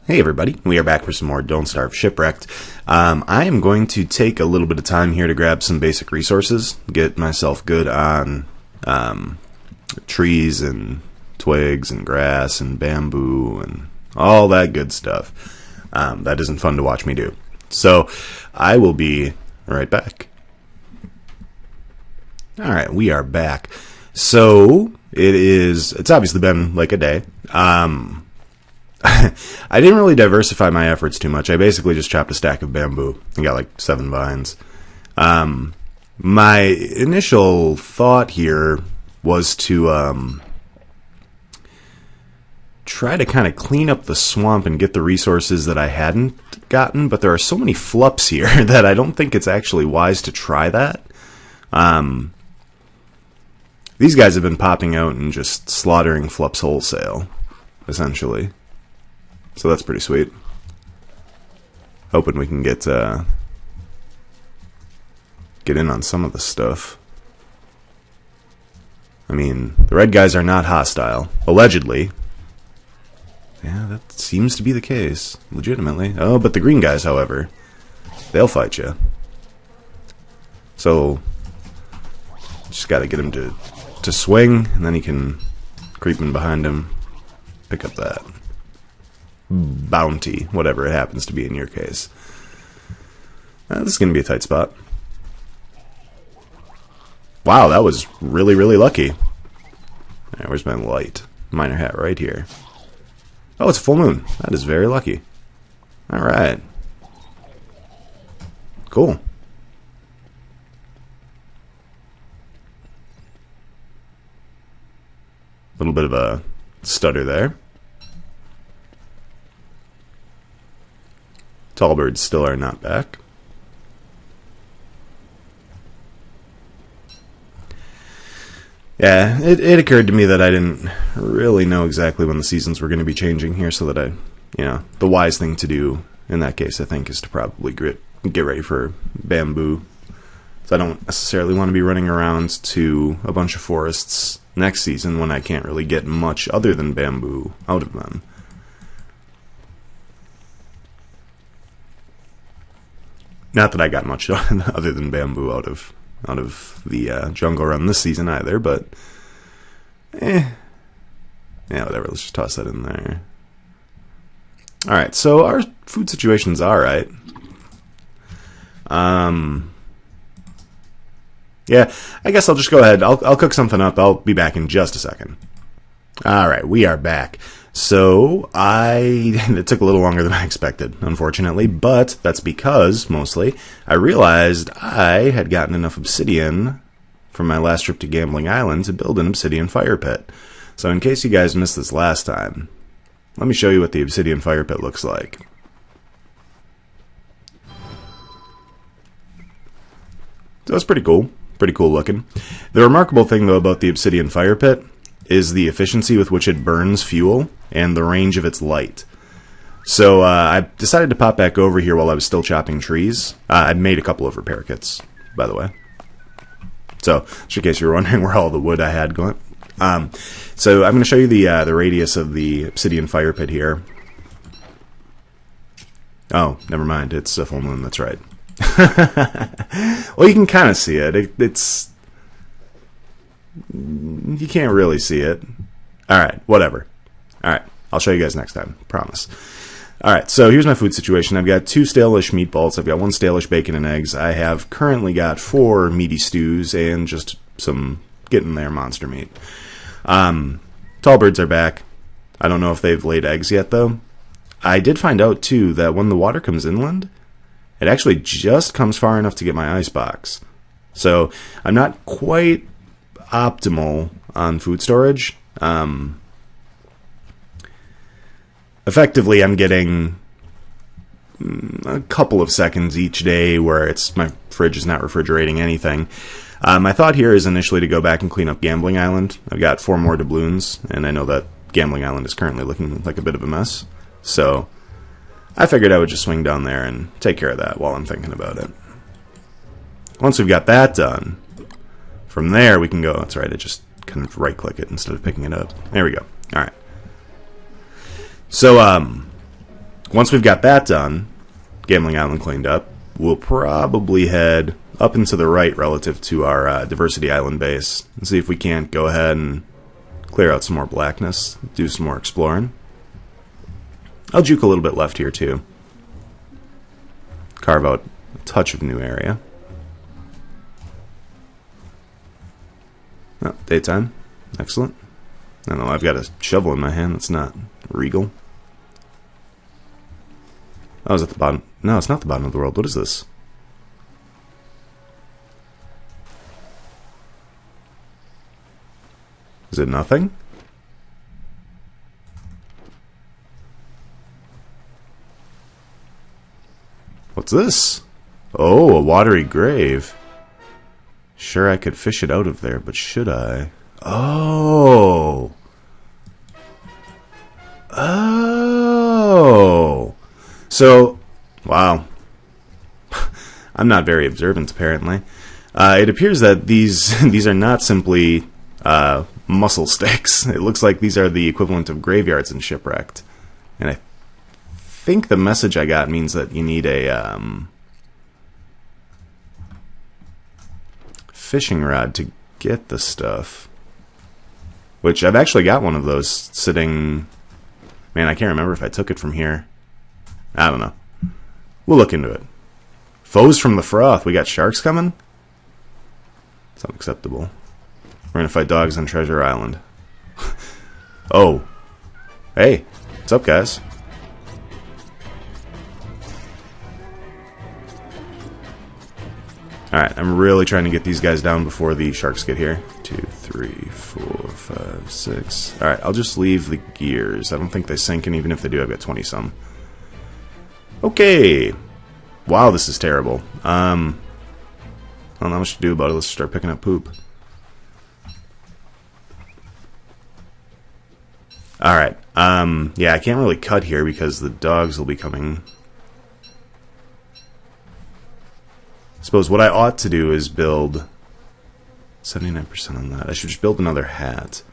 Hey everybody, we are back for some more Don't Starve Shipwrecked. I am going to take a little bit of time here to grab some basic resources, get myself good on trees and twigs and grass and bamboo and all that good stuff. That isn't fun to watch me do. So I will be right back. Alright, we are back. So it's obviously been like a day. I didn't really diversify my efforts too much. I basically just chopped a stack of bamboo. I got like 7 vines. My initial thought here was to try to kind of clean up the swamp and get the resources that I hadn't gotten, but there are so many flups here that I don't think it's actually wise to try that. These guys have been popping out and just slaughtering flups wholesale, essentially. So that's pretty sweet. Hoping we can get in on some of the stuff. I mean, the red guys are not hostile. Allegedly. Yeah, that seems to be the case. Legitimately. Oh, but the green guys, however, they'll fight you. So, just gotta get him to swing, and then he can creep in behind him. Pick up that bounty, whatever it happens to be in your case. This is going to be a tight spot. Wow, that was really, really lucky. Alright, where's my light? Miner hat right here. Oh, it's a full moon. That is very lucky. Alright. Cool. A little bit of a stutter there. Tall birds still are not back. Yeah, it occurred to me that I didn't really know exactly when the seasons were going to be changing here, so that the wise thing to do in that case, I think, is to probably get ready for bamboo. So I don't necessarily want to be running around to a bunch of forests next season when I can't really get much other than bamboo out of them. Not that I got much other than bamboo out of the jungle run this season either, but yeah, whatever. Let's just toss that in there. All right, so our food situation's all right. Yeah, I guess I'll just go ahead. I'll cook something up. I'll be back in just a second. All right, we are back. So, it took a little longer than I expected, unfortunately, but that's because, mostly, I realized I had gotten enough obsidian from my last trip to Gambling Island to build an obsidian fire pit. So in case you guys missed this last time, let me show you what the obsidian fire pit looks like. So it's pretty cool looking. The remarkable thing, though, about the obsidian fire pit is the efficiency with which it burns fuel and the range of its light. So I decided to pop back over here while I was still chopping trees. I made a couple of repair kits, by the way. So, just in case you were wondering where all the wood I had going. So I'm going to show you the radius of the obsidian fire pit here. Oh, never mind. It's a full moon. That's right. Well, you can kind of see it. You can't really see it. Alright, whatever. Alright, I'll show you guys next time. Promise. Alright, so here's my food situation. I've got 2 stale-ish meatballs. I've got 1 stale-ish bacon and eggs. I have currently got 4 meaty stews and just some getting there monster meat. Tall birds are back. I don't know if they've laid eggs yet, though. I did find out, too, that when the water comes inland, it actually just comes far enough to get my icebox. So I'm not quite optimal on food storage. Effectively, I'm getting a couple of seconds each day where my fridge is not refrigerating anything. My thought here is initially to go back and clean up Gambling Island. I've got 4 more doubloons, and I know that Gambling Island is currently looking like a bit of a mess. So I figured I would just swing down there and take care of that while I'm thinking about it. Once we've got that done, from there we can go. That's right, I just kind of right-click it instead of picking it up. There we go. All right. So, once we've got that done, Gambling Island cleaned up, we'll probably head up and to the right relative to our Diversity Island base and see if we can't go ahead and clear out some more blackness, do some more exploring. I'll juke a little bit left here too. Carve out a touch of new area. Oh, daytime. Excellent. I don't know, I've got a shovel in my hand. That's not regal. Oh, is it the bottom? No, it's not the bottom of the world. What is this? Is it nothing? What's this? Oh, a watery grave. Sure, I could fish it out of there, but should I? Oh. Oh. So, wow. I'm not very observant, apparently. It appears that these are not simply muscle sticks. It looks like these are the equivalent of graveyards in Shipwrecked. And I think the message I got means that you need a fishing rod to get the stuff. Which, I've actually got one of those sitting... Man, I can't remember if I took it from here. I don't know. We'll look into it. Foes from the froth. We got sharks coming? It's unacceptable. We're gonna fight dogs on Treasure Island. Oh. Hey. What's up, guys? Alright, I'm really trying to get these guys down before the sharks get here. 2, 3, 4, 5, 6. Alright, I'll just leave the gears. I don't think they sink, and even if they do, I've got 20-some. Okay. Wow, this is terrible. I don't know much to do about it. Let's start picking up poop. Alright. Yeah, I can't really cut here because the dogs will be coming. I suppose what I ought to do is build 79% on that. I should just build another hat.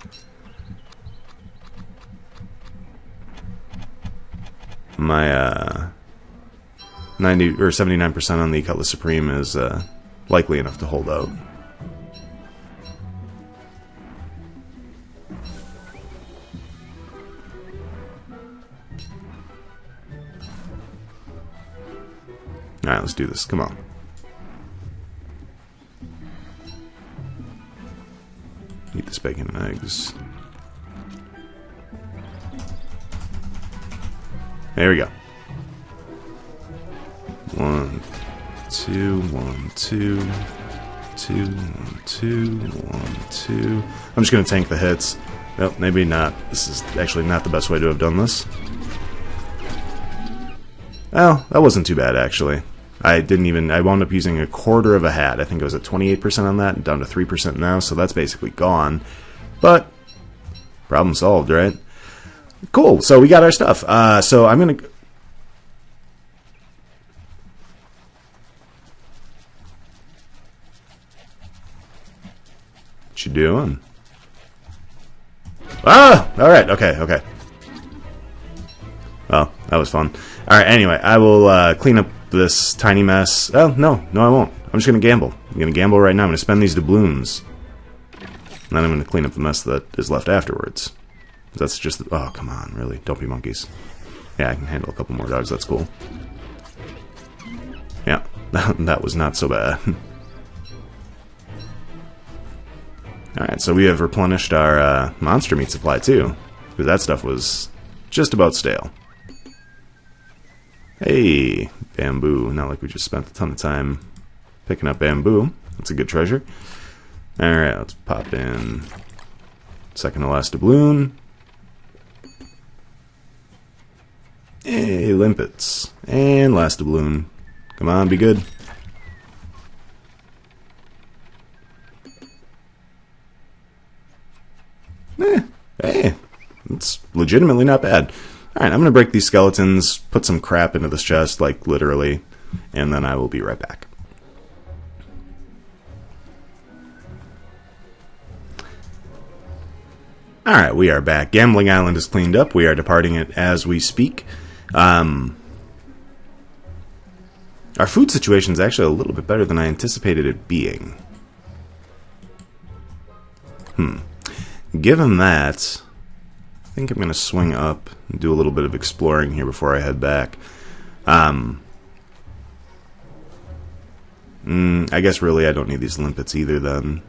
My 90 or 79% on the Cutlass Supreme is likely enough to hold out. Alright, let's do this. Come on. Eat this bacon and eggs. There we go. 1, 2, 1, 2, 2, 1, 2, 1, 2. I'm just gonna tank the hits. Nope, maybe not. This is actually not the best way to have done this. Well, that wasn't too bad, actually. I wound up using a quarter of a hat. I think it was at 28% on that, down to 3% now, so that's basically gone. But, problem solved, right? Cool, so we got our stuff. So I'm gonna... What you doing? Ah! Alright, okay. Well, that was fun. Alright, anyway, I will clean up this tiny mess. Oh, no, I won't. I'm just going to gamble. I'm going to gamble right now. I'm going to spend these doubloons. And then I'm going to clean up the mess that is left afterwards. That's just... Oh, come on, really. Don't be monkeys. Yeah, I can handle a couple more dogs. That's cool. Yeah, that was not so bad. Alright, so we have replenished our monster meat supply, too. Because that stuff was just about stale. Hey, bamboo. Not like we just spent a ton of time picking up bamboo. That's a good treasure. Alright, let's pop in second to last doubloon. Hey, limpets. And last doubloon. Come on, be good. Hey, it's legitimately not bad. Alright, I'm going to break these skeletons, put some crap into this chest, like literally, and then I will be right back. Alright, we are back. Gambling Island is cleaned up. We are departing it as we speak. Our food situation is actually a little bit better than I anticipated it being. Given that, I think I'm going to swing up and do a little bit of exploring here before I head back. I guess really I don't need these limpets either then,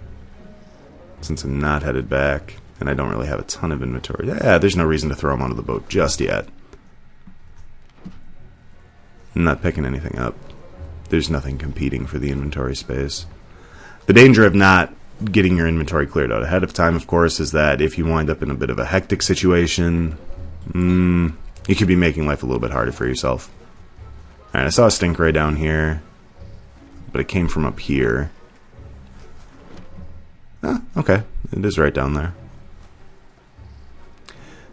since I'm not headed back, and I don't really have a ton of inventory. Yeah, there's no reason to throw them onto the boat just yet. I'm not picking anything up. There's nothing competing for the inventory space. The danger of not getting your inventory cleared out ahead of time, of course, is that if you wind up in a bit of a hectic situation, you could be making life a little bit harder for yourself. Alright, I saw a stingray down here, but it came from up here. Okay, it is right down there.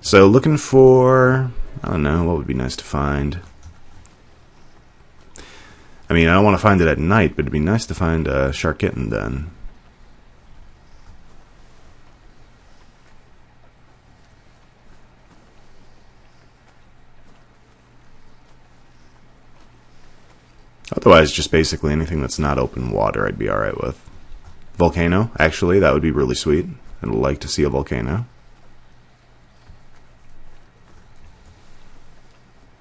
So looking for, I don't know, what would be nice to find? I mean, I don't want to find it at night, but it'd be nice to find a shark kitten then. Otherwise, just basically anything that's not open water I'd be alright with. Volcano, actually, that would be really sweet. I'd like to see a volcano.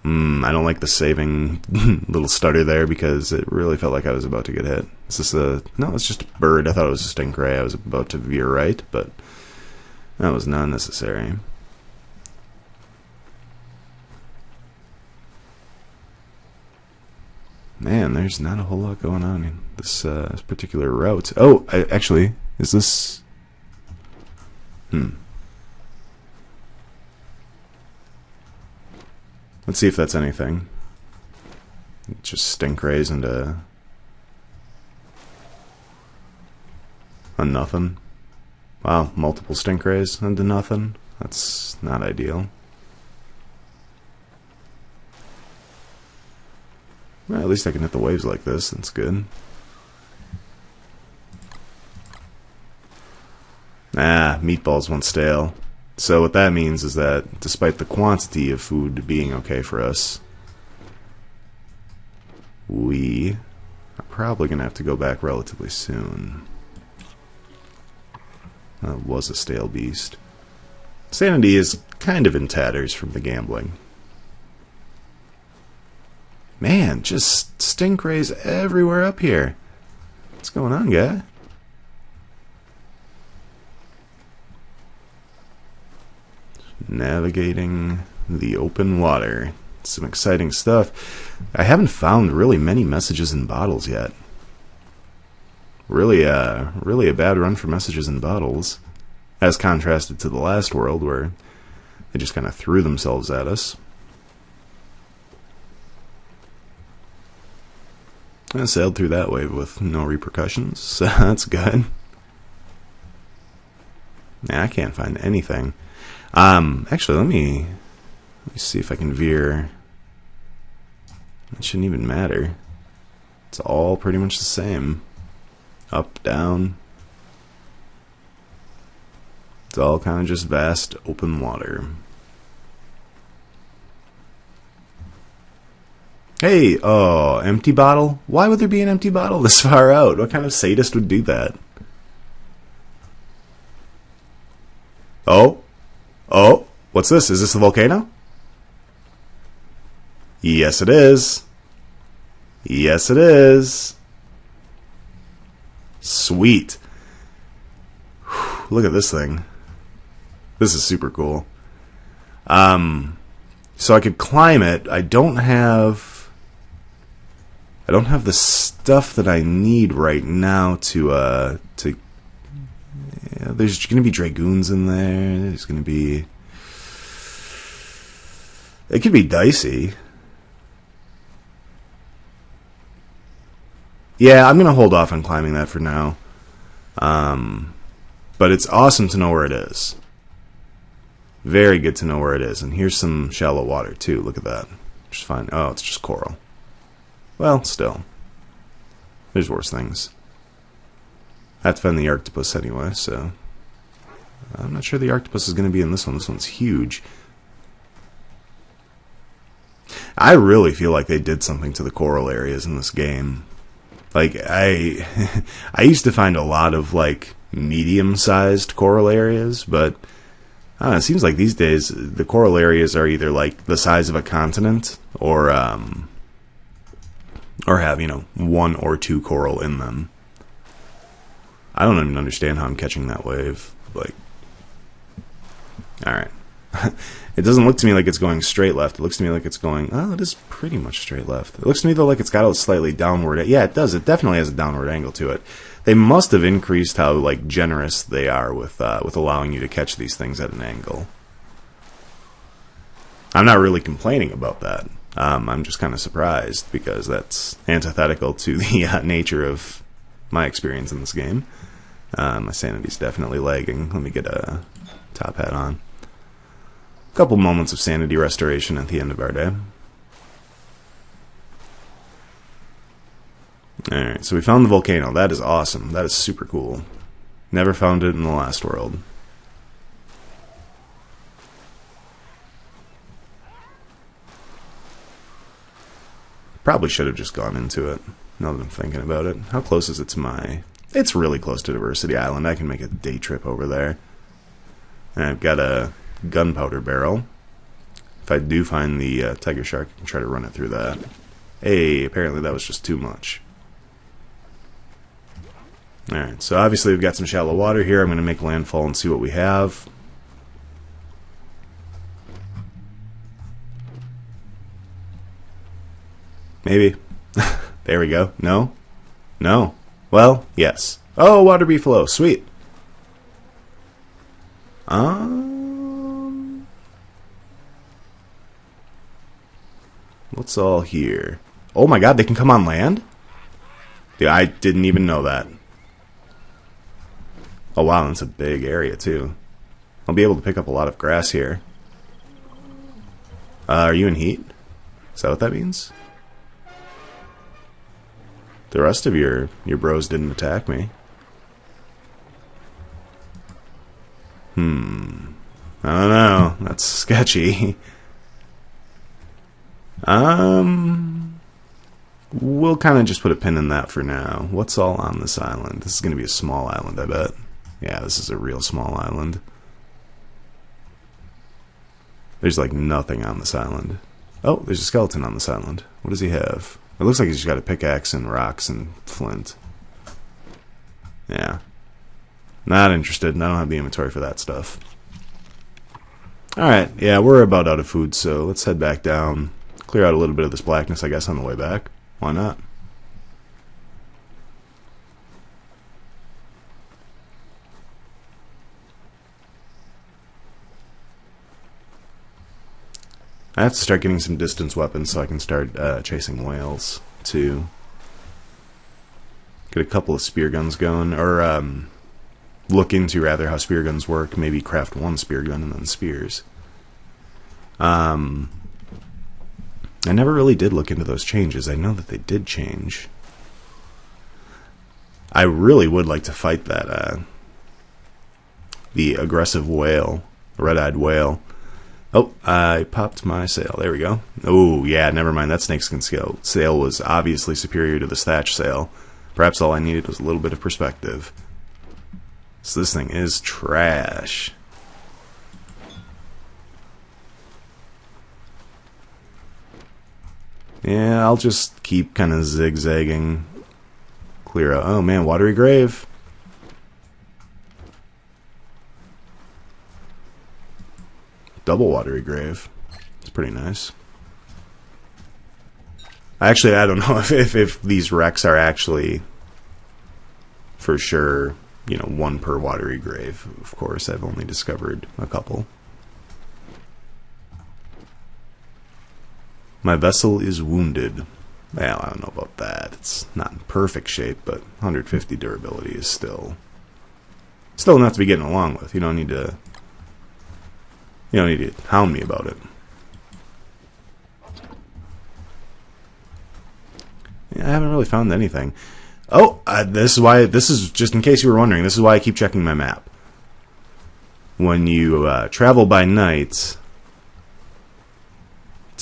I don't like the saving little stutter there because it really felt like I was about to get hit. Is this a... No, it's just a bird. I thought it was a stingray. I was about to veer right, but that was not necessary. Man, there's not a whole lot going on in this particular route. Oh, actually, is this... Let's see if that's anything. Just stingrays into a nothing. Wow, multiple stingrays into nothing. That's not ideal. Well, at least I can hit the waves like this. That's good. Meatballs went stale. So what that means is that despite the quantity of food being okay for us, we are probably going to have to go back relatively soon. That was a stale beast. Sanity is kind of in tatters from the gambling. Man, just stingrays everywhere up here. What's going on, guy? Navigating the open water. Some exciting stuff. I haven't found really many messages in bottles yet. Really a bad run for messages in bottles, as contrasted to the last world where they just kind of threw themselves at us. I sailed through that wave with no repercussions, so that's good. Nah, I can't find anything. Actually, let me see if I can veer. It shouldn't even matter. It's all pretty much the same. Up, down. It's all kind of just vast open water. Hey, oh, empty bottle? Why would there be an empty bottle this far out? What kind of sadist would do that? Oh, what's this? Is this a volcano? Yes, it is. Yes, it is. Sweet. Whew, look at this thing. This is super cool. So I could climb it. I don't have the stuff that I need right now to there's going to be dragoons in there. There's going to be... It could be dicey. Yeah, I'm going to hold off on climbing that for now. But it's awesome to know where it is. Very good to know where it is. And here's some shallow water, too. Look at that. Just fine. Oh, it's just coral. Well, still. There's worse things. I have to find the octopus anyway, so... I'm not sure the octopus is going to be in this one. This one's huge. I really feel like they did something to the coral areas in this game. Like, I used to find a lot of, like, medium-sized coral areas, but I don't know, it seems like these days the coral areas are either, like, the size of a continent or have, you know, 1 or 2 coral in them. I don't even understand how I'm catching that wave. Like, alright. It doesn't look to me like it's going straight left. It looks to me like it's going... Oh, it is pretty much straight left. It looks to me, though, like it's got a slightly downward... Yeah, it does. It definitely has a downward angle to it. They must have increased how, like, generous they are with allowing you to catch these things at an angle. I'm not really complaining about that. I'm just kind of surprised, because that's antithetical to the nature of my experience in this game. My sanity's definitely lagging. Let me get a top hat on. Couple moments of sanity restoration at the end of our day. Alright, so we found the volcano. That is awesome. That is super cool. Never found it in the last world. Probably should have just gone into it, now that I'm thinking about it. How close is it to my... It's really close to Diversity Island. I can make a day trip over there. And I've got a gunpowder barrel. If I do find the tiger shark, I can try to run it through that. Hey, apparently that was just too much. Alright, so obviously we've got some shallow water here. I'm going to make landfall and see what we have. Maybe. There we go. No? No? Well, yes. Oh, water beefalo. Sweet. What's all here? Oh my god, they can come on land? Dude, I didn't even know that. Oh wow, that's a big area too. I'll be able to pick up a lot of grass here. Are you in heat? Is that what that means? The rest of your bros didn't attack me. I don't know. That's sketchy. We'll kind of just put a pin in that for now. What's all on this island? This is going to be a small island, I bet. Yeah, this is a real small island. There's like nothing on this island. Oh, there's a skeleton on this island. What does he have? It looks like he's got a pickaxe and rocks and flint. Yeah. Not interested. I don't have the inventory for that stuff. Alright, yeah, we're about out of food, so let's head back down. Clear out a little bit of this blackness, I guess, on the way back. Why not? I have to start getting some distance weapons so I can start chasing whales, too. Get a couple of spear guns going, or look into, rather, how spear guns work. Maybe craft one spear gun and then spears. I never really did look into those changes. I know that they did change. I really would like to fight that, the aggressive whale, red-eyed whale. Oh, I popped my sail. There we go. Oh, yeah, never mind. That snakeskin sail was obviously superior to the thatch sail. Perhaps all I needed was a little bit of perspective. So this thing is trash. Yeah, I'll just keep kind of zigzagging. Clear out. Oh man, watery grave. Double watery grave. It's pretty nice. Actually, I don't know if these wrecks are actually for sure, you know, one per watery grave. Of course, I've only discovered a couple. My vessel is wounded. Well, I don't know about that. It's not in perfect shape, but 150 durability is still enough to be getting along with. You don't need to hound me about it. Yeah, I haven't really found anything. Oh, this is just in case you were wondering, this is why I keep checking my map. When you travel by night,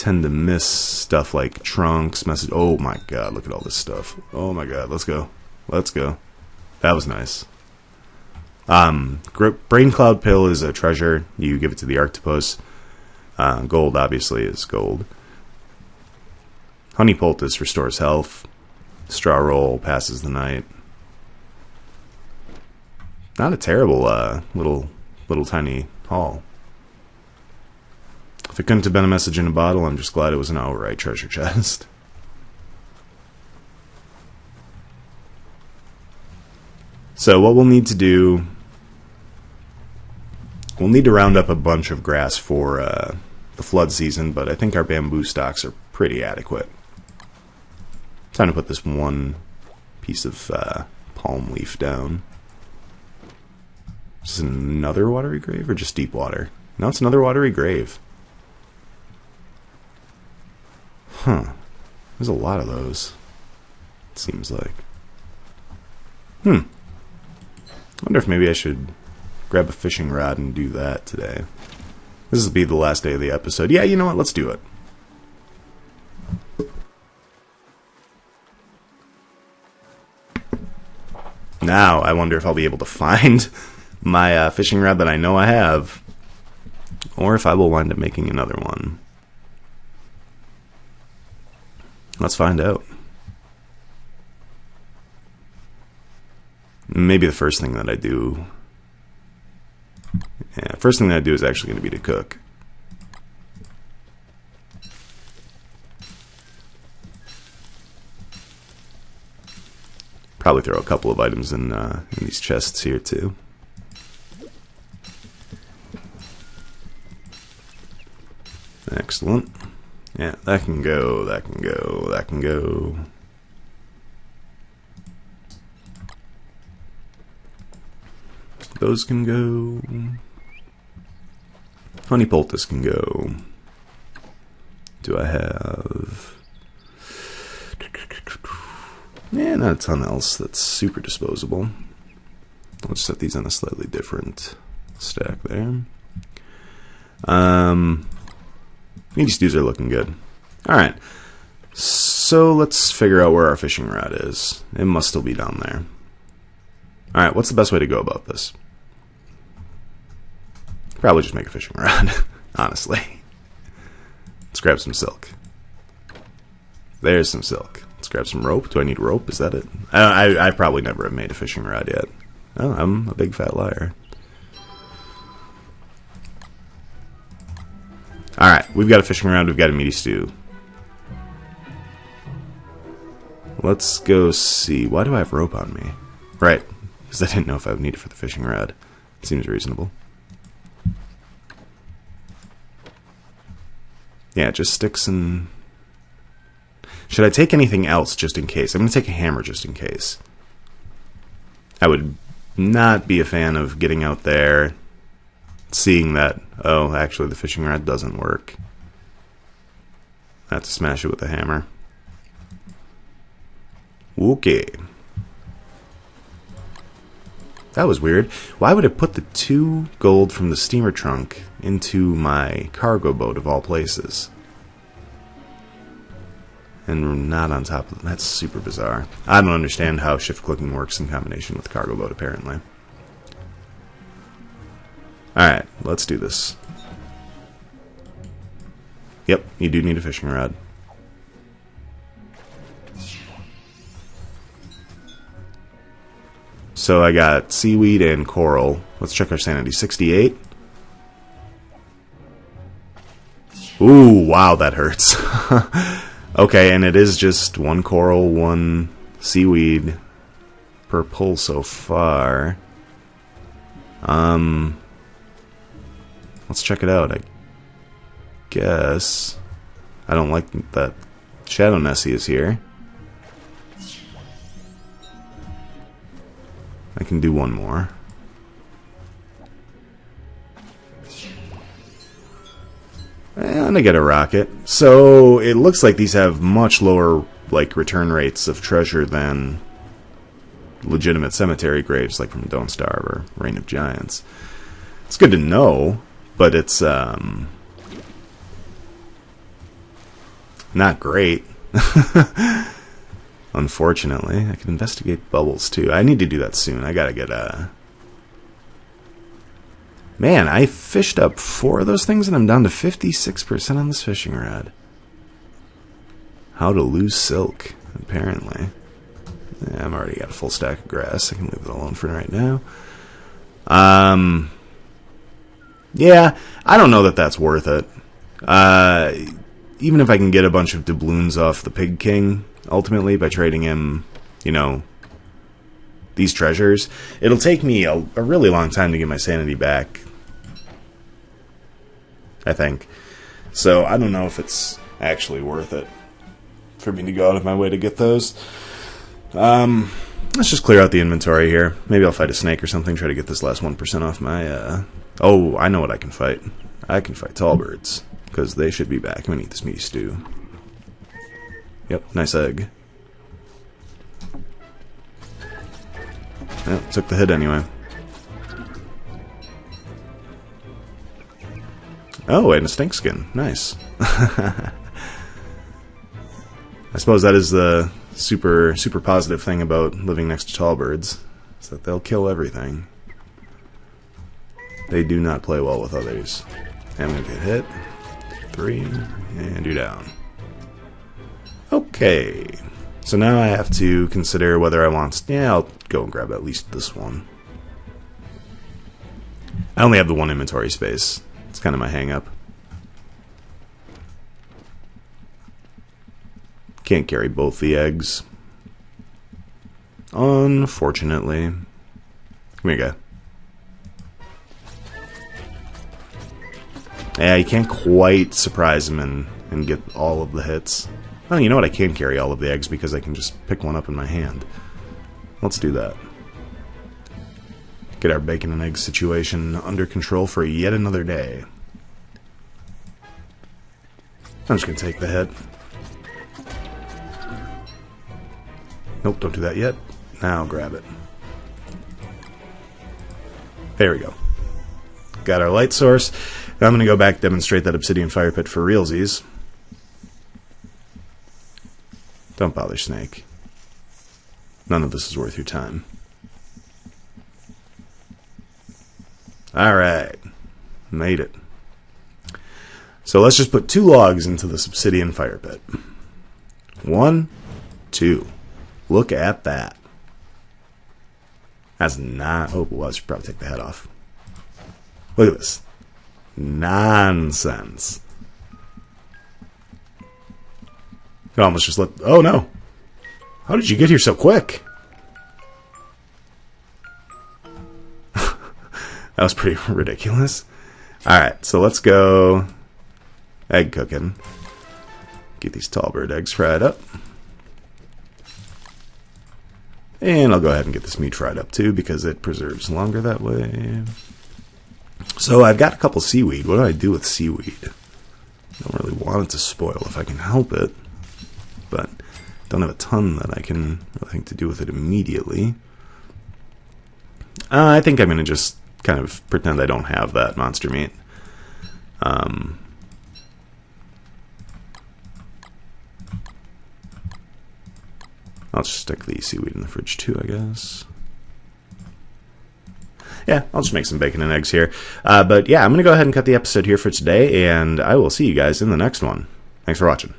tend to miss stuff like trunks, message. Oh my god, look at all this stuff. Oh my god, let's go. Let's go. That was nice. Brain Cloud Pill is a treasure. You give it to the Arctopus. Gold, obviously, is gold. Honey Poultice restores health. Straw Roll passes the night. Not a terrible little tiny haul. If it couldn't have been a message in a bottle, I'm just glad it was an outright treasure chest. So what we'll need to do, we'll need to round up a bunch of grass for the flood season, but I think our bamboo stocks are pretty adequate. Time to put this one piece of palm leaf down. Is this another watery grave or just deep water? No, it's another watery grave. Huh. There's a lot of those, it seems like. I wonder if maybe I should grab a fishing rod and do that today. This will be the last day of the episode. Yeah, you know what? Let's do it. Now, I wonder if I'll be able to find my fishing rod that I know I have, or if I will wind up making another one. Let's find out. Maybe the first thing that I do... Yeah, first thing that I do is actually going to be to cook. Probably throw a couple of items in these chests here too. Excellent. Yeah, that can go, that can go, that can go. Those can go. Honey Poultice can go. Do I have... Yeah, not a ton else that's super disposable. Let's set these on a slightly different stack there. These dudes are looking good. Alright, so let's figure out where our fishing rod is. It must still be down there. Alright, what's the best way to go about this? Probably just make a fishing rod, honestly. Let's grab some silk. There's some silk. Let's grab some rope. Do I need rope? Is that it? I probably never have made a fishing rod yet. Oh, I'm a big fat liar. Alright, we've got a fishing rod, we've got a meaty stew. Let's go see. Why do I have rope on me? Right, because I didn't know if I would need it for the fishing rod. It seems reasonable. Yeah, just sticks and... Should I take anything else just in case? I'm going to take a hammer just in case. I would not be a fan of getting out there, seeing that, oh, actually the fishing rod doesn't work. I have to smash it with a hammer. Okay. That was weird. Why would I put the 2 gold from the steamer trunk into my cargo boat of all places? And not on top of them. That's super bizarre. I don't understand how shift clicking works in combination with cargo boat, apparently. Alright, let's do this. Yep, you do need a fishing rod. So I got seaweed and coral. Let's check our sanity. 68. Ooh, wow, that hurts. Okay, and it is just 1 coral, 1 seaweed per pull so far. Let's check it out, I guess. I don't like that Shadow Nessie is here. I can do 1 more. And I get a rocket. So it looks like these have much lower return rates of treasure than legitimate cemetery graves like from Don't Starve or Reign of Giants. It's good to know, but it's not great. Unfortunately. I can investigate bubbles, too. I need to do that soon. I gotta get a... Man, I fished up 4 of those things and I'm down to 56% on this fishing rod. How to lose silk, apparently. Yeah, I've already got a full stack of grass. I can leave it alone for right now. Yeah, I don't know that that's worth it. Even if I can get a bunch of doubloons off the Pig King, ultimately, by trading him, you know, these treasures, it'll take me a really long time to get my sanity back, I think. So I don't know if it's actually worth it for me to go out of my way to get those. Let's just clear out the inventory here. Maybe I'll fight a snake or something, try to get this last 1% off my, Oh, I know what I can fight. I can fight tall birds, because they should be back. I'm gonna eat this meaty stew. Yep, nice egg. Well, took the hit anyway. Oh, and a stink skin. Nice. I suppose that is the super positive thing about living next to tall birds, is that they'll kill everything. They do not play well with others. I'm gonna get hit. 3, and you're down. Okay. So now I have to consider whether I want... Yeah, I'll go and grab at least this one. I only have the 1 inventory space. It's kind of my hang-up. Can't carry both the eggs. Unfortunately. Come here, guy. Yeah, you can't quite surprise him and get all of the hits. Oh, you know what? I can carry all of the eggs because I can just pick one up in my hand. Let's do that. Get our bacon and egg situation under control for yet another day. I'm just going to take the hit. Nope, don't do that yet. Now grab it. There we go. Got our light source. Now I'm going to go back, demonstrate that obsidian fire pit for realsies. Don't bother, snake. None of this is worth your time. Alright. Made it. So let's just put 2 logs into this obsidian fire pit. 1, 2. Look at that. That's not... Oh, well, I should probably take the head off. Look at this. Nonsense. I almost just let... Oh, no. How did you get here so quick? That was pretty ridiculous. Alright, so let's go egg cooking. Get these tall bird eggs fried up. And I'll go ahead and get this meat fried up too, because it preserves longer that way. So I've got a couple seaweed. What do I do with seaweed? I don't really want it to spoil if I can help it, but don't have a ton that I can really think to do with it immediately. I think I'm going to just kind of pretend I don't have that monster meat. I'll just stick the seaweed in the fridge too, I guess. Yeah, I'll just make some bacon and eggs here. But yeah, I'm going to go ahead and cut the episode here for today, and I will see you guys in the next one. Thanks for watching.